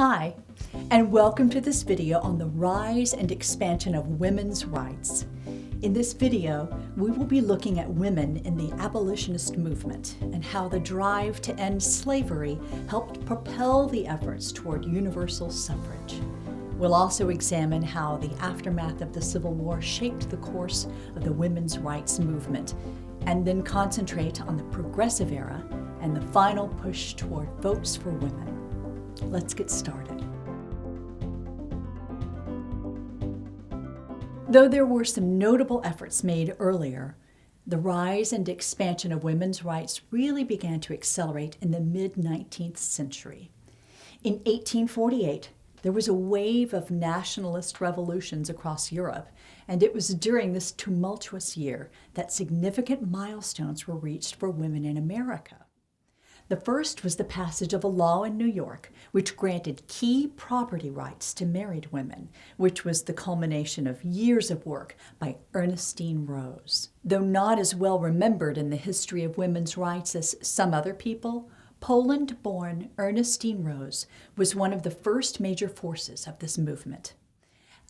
Hi, and welcome to this video on the rise and expansion of women's rights. In this video, we will be looking at women in the abolitionist movement and how the drive to end slavery helped propel the efforts toward universal suffrage. We'll also examine how the aftermath of the Civil War shaped the course of the women's rights movement, and then concentrate on the progressive era and the final push toward votes for women. Let's get started. Though there were some notable efforts made earlier, the rise and expansion of women's rights really began to accelerate in the mid-19th century. In 1848, there was a wave of nationalist revolutions across Europe, and it was during this tumultuous year that significant milestones were reached for women in America. The first was the passage of a law in New York which granted key property rights to married women, which was the culmination of years of work by Ernestine Rose. Though not as well remembered in the history of women's rights as some other people, Poland-born Ernestine Rose was one of the first major forces of this movement.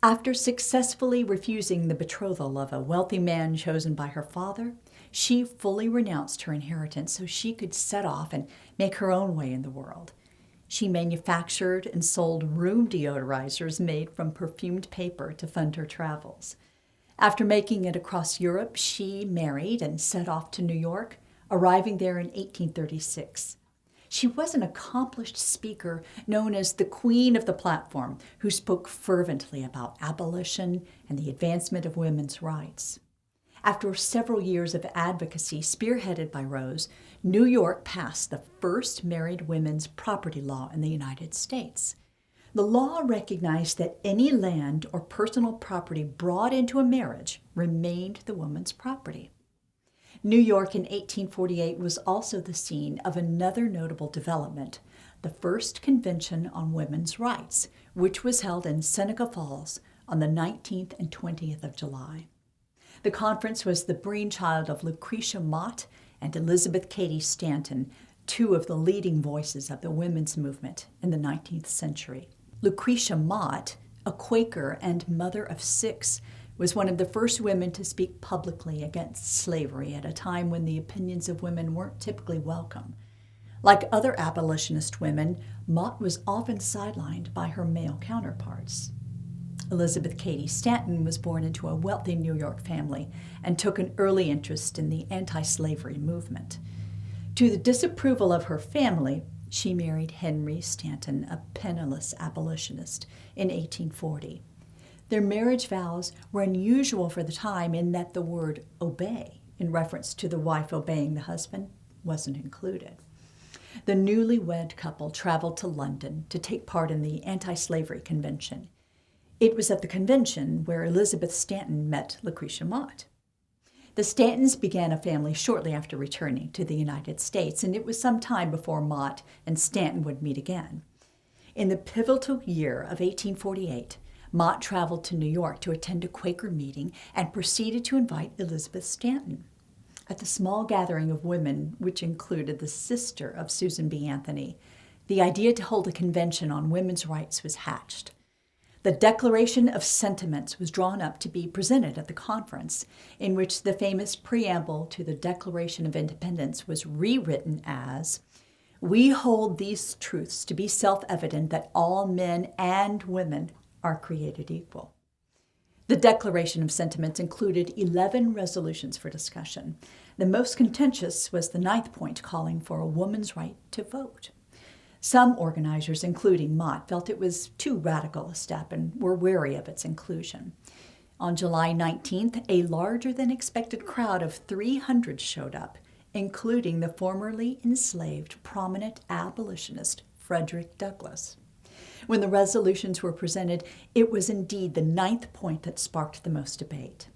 After successfully refusing the betrothal of a wealthy man chosen by her father, she fully renounced her inheritance so she could set off and make her own way in the world. She manufactured and sold room deodorizers made from perfumed paper to fund her travels. After making it across Europe, she married and set off to New York, arriving there in 1836. She was an accomplished speaker known as the Queen of the Platform, who spoke fervently about abolition and the advancement of women's rights. After several years of advocacy spearheaded by Rose, New York passed the first married women's property law in the United States. The law recognized that any land or personal property brought into a marriage remained the woman's property. New York in 1848 was also the scene of another notable development, the first Convention on Women's Rights, which was held in Seneca Falls on the 19th and 20th of July. The conference was the brainchild of Lucretia Mott and Elizabeth Cady Stanton, two of the leading voices of the women's movement in the 19th century. Lucretia Mott, a Quaker and mother of 6, was one of the first women to speak publicly against slavery at a time when the opinions of women weren't typically welcome. Like other abolitionist women, Mott was often sidelined by her male counterparts. Elizabeth Cady Stanton was born into a wealthy New York family and took an early interest in the anti-slavery movement. To the disapproval of her family, she married Henry Stanton, a penniless abolitionist, in 1840. Their marriage vows were unusual for the time in that the word obey, in reference to the wife obeying the husband, wasn't included. The newlywed couple traveled to London to take part in the anti-slavery convention. It was at the convention where Elizabeth Stanton met Lucretia Mott. The Stantons began a family shortly after returning to the United States, and it was some time before Mott and Stanton would meet again. In the pivotal year of 1848, Mott traveled to New York to attend a Quaker meeting and proceeded to invite Elizabeth Stanton. At the small gathering of women, which included the sister of Susan B. Anthony, the idea to hold a convention on women's rights was hatched. The Declaration of Sentiments was drawn up to be presented at the conference, in which the famous preamble to the Declaration of Independence was rewritten as, "We hold these truths to be self-evident that all men and women are created equal." The Declaration of Sentiments included 11 resolutions for discussion. The most contentious was the 9th point, calling for a woman's right to vote. Some organizers, including Mott, felt it was too radical a step and were wary of its inclusion. On July 19th, a larger-than-expected crowd of 300 showed up, including the formerly enslaved prominent abolitionist Frederick Douglass. When the resolutions were presented, it was indeed the 9th point that sparked the most debate.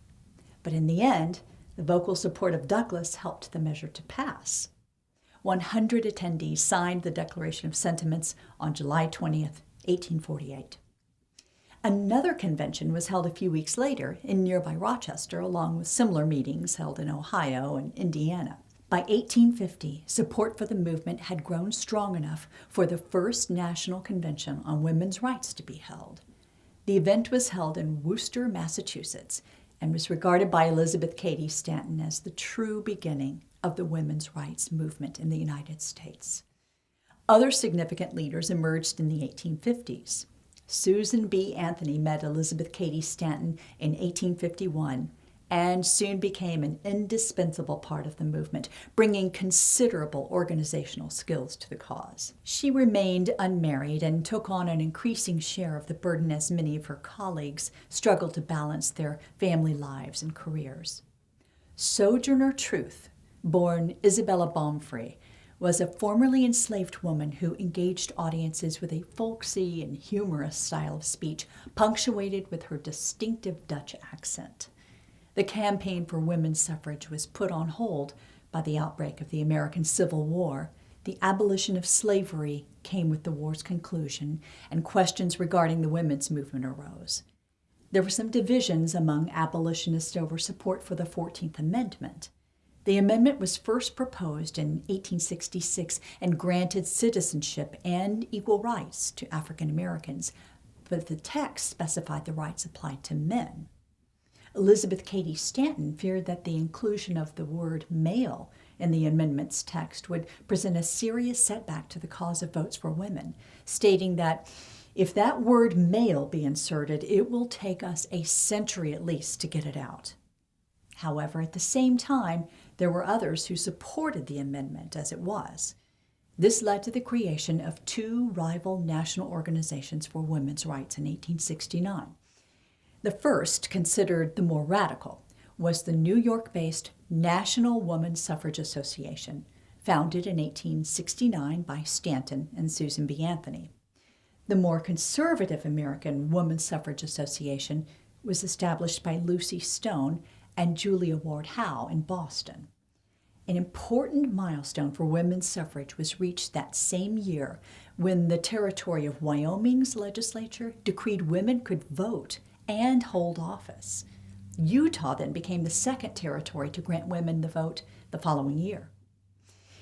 But in the end, the vocal support of Douglass helped the measure to pass. 100 attendees signed the Declaration of Sentiments on July 20th, 1848. Another convention was held a few weeks later in nearby Rochester, along with similar meetings held in Ohio and Indiana. By 1850, support for the movement had grown strong enough for the first National Convention on Women's Rights to be held. The event was held in Worcester, Massachusetts, and was regarded by Elizabeth Cady Stanton as the true beginning of the women's rights movement in the United States. Other significant leaders emerged in the 1850s. Susan B. Anthony met Elizabeth Cady Stanton in 1851 and soon became an indispensable part of the movement, bringing considerable organizational skills to the cause. She remained unmarried and took on an increasing share of the burden as many of her colleagues struggled to balance their family lives and careers. Sojourner Truth, born Isabella Baumfree, was a formerly enslaved woman who engaged audiences with a folksy and humorous style of speech, punctuated with her distinctive Dutch accent. The campaign for women's suffrage was put on hold by the outbreak of the American Civil War. The abolition of slavery came with the war's conclusion, and questions regarding the women's movement arose. There were some divisions among abolitionists over support for the 14th Amendment. The amendment was first proposed in 1866 and granted citizenship and equal rights to African Americans, but the text specified the rights applied to men. Elizabeth Cady Stanton feared that the inclusion of the word male in the amendment's text would present a serious setback to the cause of votes for women, stating that if that word male be inserted, it will take us a century at least to get it out. However, at the same time, there were others who supported the amendment as it was. This led to the creation of two rival national organizations for women's rights in 1869. The first, considered the more radical, was the New York-based National Woman Suffrage Association, founded in 1869 by Stanton and Susan B. Anthony. The more conservative American Woman Suffrage Association was established by Lucy Stone and Julia Ward Howe in Boston. An important milestone for women's suffrage was reached that same year when the territory of Wyoming's legislature decreed women could vote and hold office. Utah then became the second territory to grant women the vote the following year.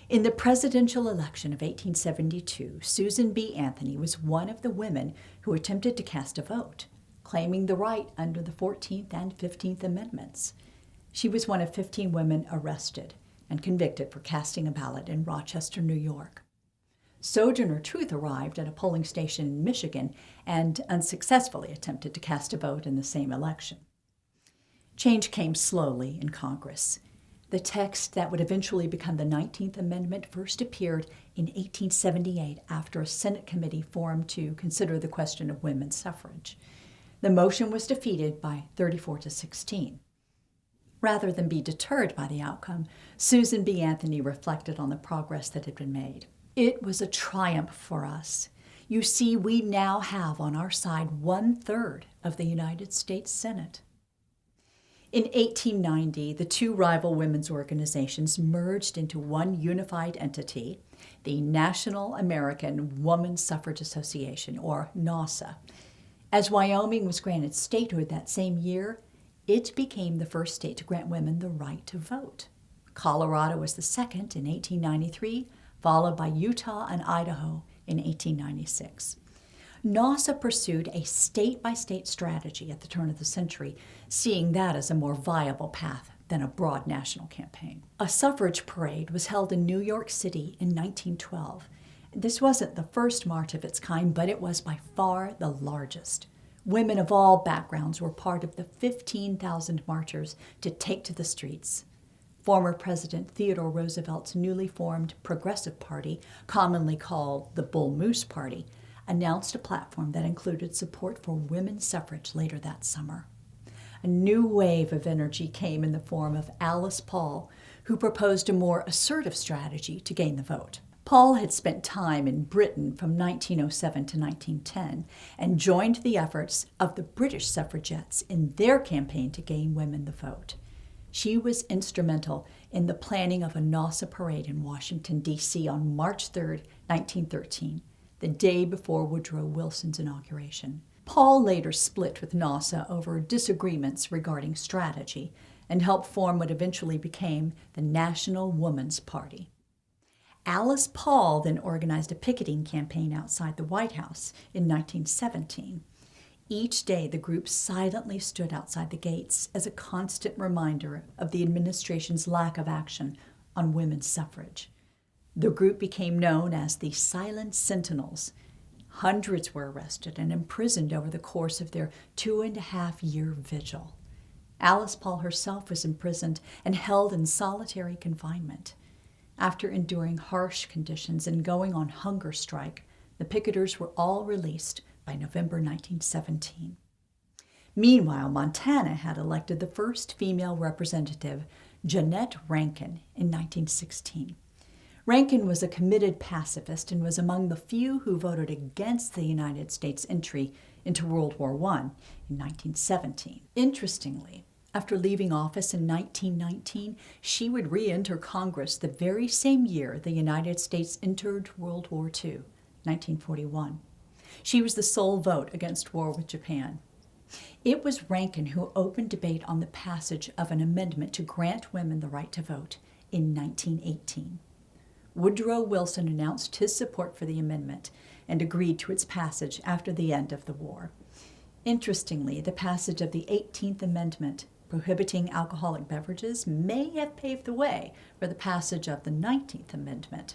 In the presidential election of 1872, Susan B. Anthony was one of the women who attempted to cast a vote, claiming the right under the 14th and 15th Amendments. She was one of 15 women arrested and convicted for casting a ballot in Rochester, New York. Sojourner Truth arrived at a polling station in Michigan and unsuccessfully attempted to cast a vote in the same election. Change came slowly in Congress. The text that would eventually become the 19th Amendment first appeared in 1878 after a Senate committee formed to consider the question of women's suffrage. The motion was defeated by 34-16. Rather than be deterred by the outcome, Susan B. Anthony reflected on the progress that had been made. It was a triumph for us. You see, we now have on our side 1/3 of the United States Senate. In 1890, the two rival women's organizations merged into one unified entity, the National American Woman Suffrage Association, or NAWSA. As Wyoming was granted statehood that same year, it became the first state to grant women the right to vote. Colorado was the second in 1893, followed by Utah and Idaho in 1896. NAWSA pursued a state-by-state strategy at the turn of the century, seeing that as a more viable path than a broad national campaign. A suffrage parade was held in New York City in 1912. This wasn't the first march of its kind, but it was by far the largest. Women of all backgrounds were part of the 15,000 marchers to take to the streets. Former President Theodore Roosevelt's newly formed Progressive Party, commonly called the Bull Moose Party, announced a platform that included support for women's suffrage later that summer. A new wave of energy came in the form of Alice Paul, who proposed a more assertive strategy to gain the vote. Paul had spent time in Britain from 1907 to 1910 and joined the efforts of the British suffragettes in their campaign to gain women the vote. She was instrumental in the planning of a NAWSA parade in Washington, D.C. on March 3, 1913, the day before Woodrow Wilson's inauguration. Paul later split with NAWSA over disagreements regarding strategy and helped form what eventually became the National Woman's Party. Alice Paul then organized a picketing campaign outside the White House in 1917. Each day, the group silently stood outside the gates as a constant reminder of the administration's lack of action on women's suffrage. The group became known as the Silent Sentinels. Hundreds were arrested and imprisoned over the course of their 2.5-year vigil. Alice Paul herself was imprisoned and held in solitary confinement. After enduring harsh conditions and going on hunger strike, the picketers were all released by November 1917. Meanwhile, Montana had elected the first female representative, Jeannette Rankin, in 1916. Rankin was a committed pacifist and was among the few who voted against the United States' entry into World War I in 1917. Interestingly, after leaving office in 1919, she would re-enter Congress the very same year the United States entered World War II, 1941. She was the sole vote against war with Japan. It was Rankin who opened debate on the passage of an amendment to grant women the right to vote in 1918. Woodrow Wilson announced his support for the amendment and agreed to its passage after the end of the war. Interestingly, the passage of the 18th Amendment prohibiting alcoholic beverages may have paved the way for the passage of the 19th Amendment.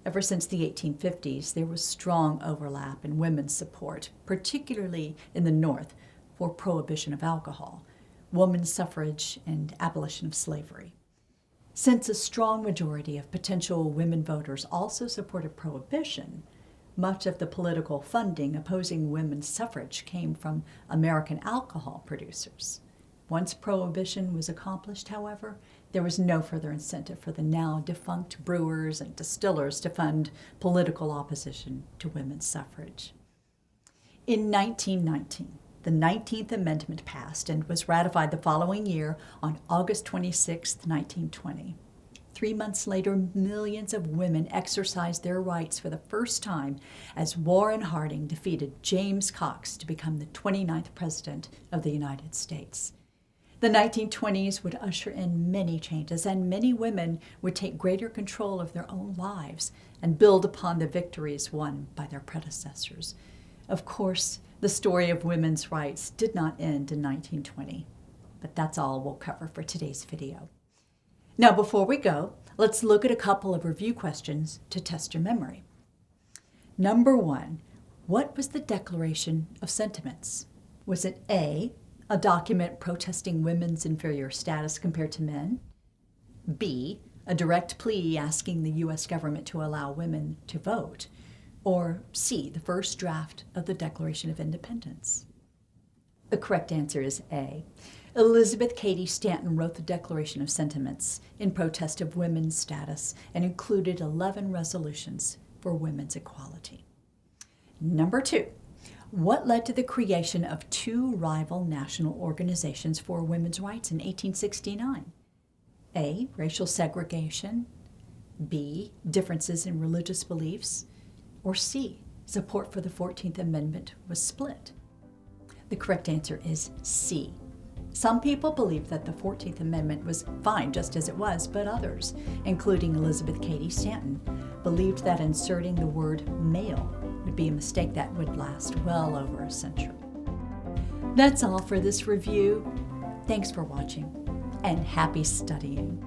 Ever since the 1850s, there was strong overlap in women's support, particularly in the North, for prohibition of alcohol, women's suffrage, and abolition of slavery. Since a strong majority of potential women voters also supported prohibition, much of the political funding opposing women's suffrage came from American alcohol producers. Once prohibition was accomplished, however, there was no further incentive for the now defunct brewers and distillers to fund political opposition to women's suffrage. In 1919, the 19th Amendment passed and was ratified the following year on August 26, 1920. 3 months later, millions of women exercised their rights for the first time as Warren Harding defeated James Cox to become the 29th President of the United States. The 1920s would usher in many changes, and many women would take greater control of their own lives and build upon the victories won by their predecessors. Of course, the story of women's rights did not end in 1920, but that's all we'll cover for today's video. Now, before we go, let's look at a couple of review questions to test your memory. Number 1, what was the Declaration of Sentiments? Was it A, a document protesting women's inferior status compared to men? B, a direct plea asking the U.S. government to allow women to vote? Or C, the first draft of the Declaration of Independence? The correct answer is A. Elizabeth Cady Stanton wrote the Declaration of Sentiments in protest of women's status and included 11 resolutions for women's equality. Number 2. What led to the creation of 2 rival national organizations for women's rights in 1869? A, racial segregation. B, differences in religious beliefs. Or C, support for the 14th Amendment was split. The correct answer is C. Some people believed that the 14th Amendment was fine just as it was, but others, including Elizabeth Cady Stanton, believed that inserting the word male would be a mistake that would last well over a century. That's all for this review. Thanks for watching, and happy studying.